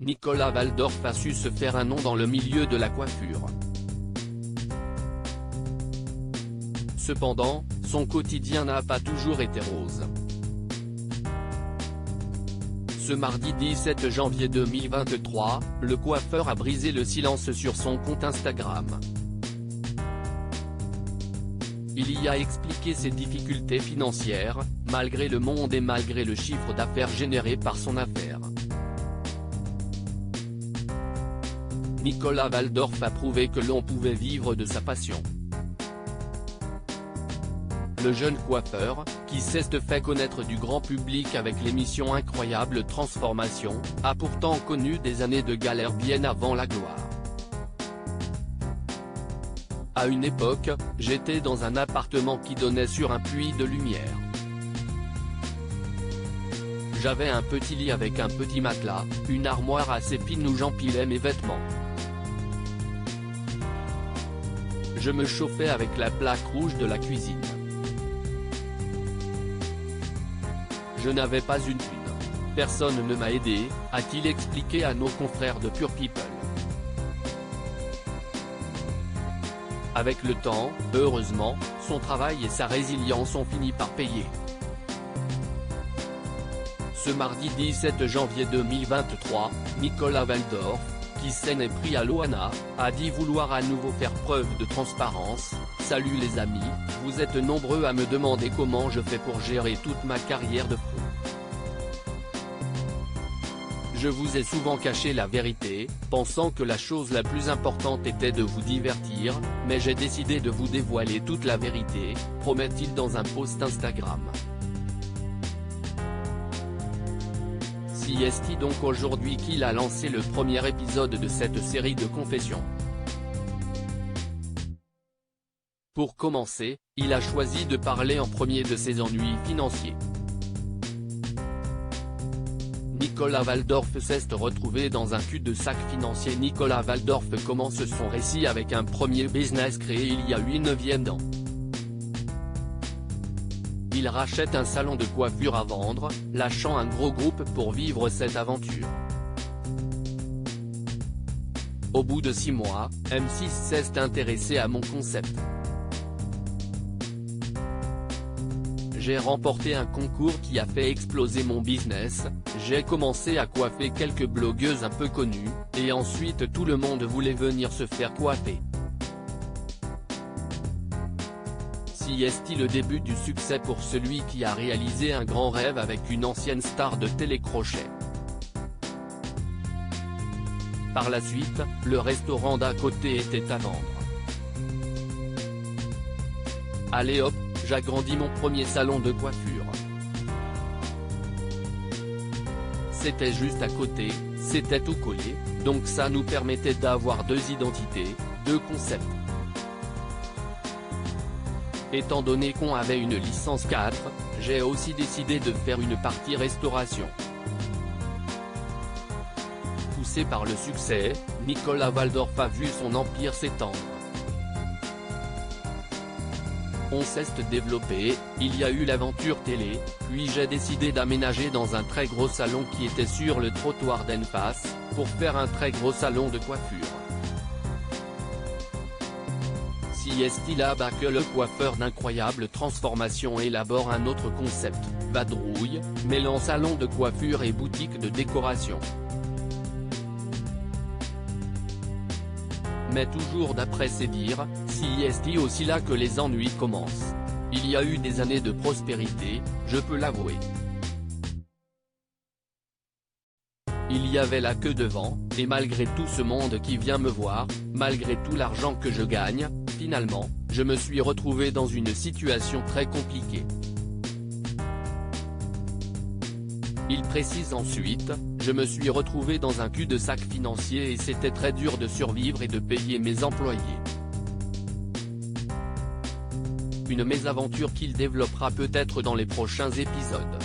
Nicolas Waldorf a su se faire un nom dans le milieu de la coiffure. Cependant, son quotidien n'a pas toujours été rose. Ce mardi 17 janvier 2023, le coiffeur a brisé le silence sur son compte Instagram. Il y a expliqué ses difficultés financières, malgré le monde et malgré le chiffre d'affaires généré par son affaire. Nicolas Waldorf a prouvé que l'on pouvait vivre de sa passion. Le jeune coiffeur, qui s'est fait connaître du grand public avec l'émission Incroyable Transformation, a pourtant connu des années de galère bien avant la gloire. À une époque, j'étais dans un appartement qui donnait sur un puits de lumière. J'avais un petit lit avec un petit matelas, une armoire assez fine où j'empilais mes vêtements. Je me chauffais avec la plaque rouge de la cuisine. Je n'avais pas une thune. Personne ne m'a aidé, a-t-il expliqué à nos confrères de Pure People. Avec le temps, heureusement, son travail et sa résilience ont fini par payer. Ce mardi 17 janvier 2023, Nicolas Waldorf, qui s'en est pris à Loana, a dit vouloir à nouveau faire preuve de transparence. Salut les amis, vous êtes nombreux à me demander comment je fais pour gérer toute ma carrière de pro. Je vous ai souvent caché la vérité, pensant que la chose la plus importante était de vous divertir, mais j'ai décidé de vous dévoiler toute la vérité, promet-il dans un post Instagram. C'est donc aujourd'hui qu'il a lancé le premier épisode de cette série de confessions. Pour commencer, il a choisi de parler en premier de ses ennuis financiers. Nicolas Waldorf s'est retrouvé dans un cul-de-sac financier. Nicolas Waldorf commence son récit avec un premier business créé il y a 9 ans. Il rachète un salon de coiffure à vendre, lâchant un gros groupe pour vivre cette aventure. Au bout de 6 mois, M6 s'est intéressé à mon concept. J'ai remporté un concours qui a fait exploser mon business, j'ai commencé à coiffer quelques blogueuses un peu connues, et ensuite tout le monde voulait venir se faire coiffer. C'est le début du succès pour celui qui a réalisé un grand rêve avec une ancienne star de télécrochet. Par la suite, le restaurant d'à côté était à vendre. Allez hop, j'agrandis mon premier salon de coiffure. C'était juste à côté, c'était tout collé, donc ça nous permettait d'avoir 2 identités, 2 concepts. Étant donné qu'on avait une licence 4, j'ai aussi décidé de faire une partie restauration. Poussé par le succès, Nicolas Waldorf a vu son empire s'étendre. On s'est développé, il y a eu l'aventure télé, puis j'ai décidé d'aménager dans un très gros salon qui était sur le trottoir d'en face, pour faire un très gros salon de coiffure. C'est là-bas que le coiffeur d'Incroyable Transformation élabore un autre concept, vadrouille, mêlant salon de coiffure et boutique de décoration. Mais toujours d'après ses dires, c'est aussi là que les ennuis commencent. Il y a eu des années de prospérité, je peux l'avouer. Il y avait la queue devant, et malgré tout ce monde qui vient me voir, malgré tout l'argent que je gagne, finalement, je me suis retrouvé dans une situation très compliquée. Il précise ensuite, je me suis retrouvé dans un cul-de-sac financier et c'était très dur de survivre et de payer mes employés. Une mésaventure qu'il développera peut-être dans les prochains épisodes.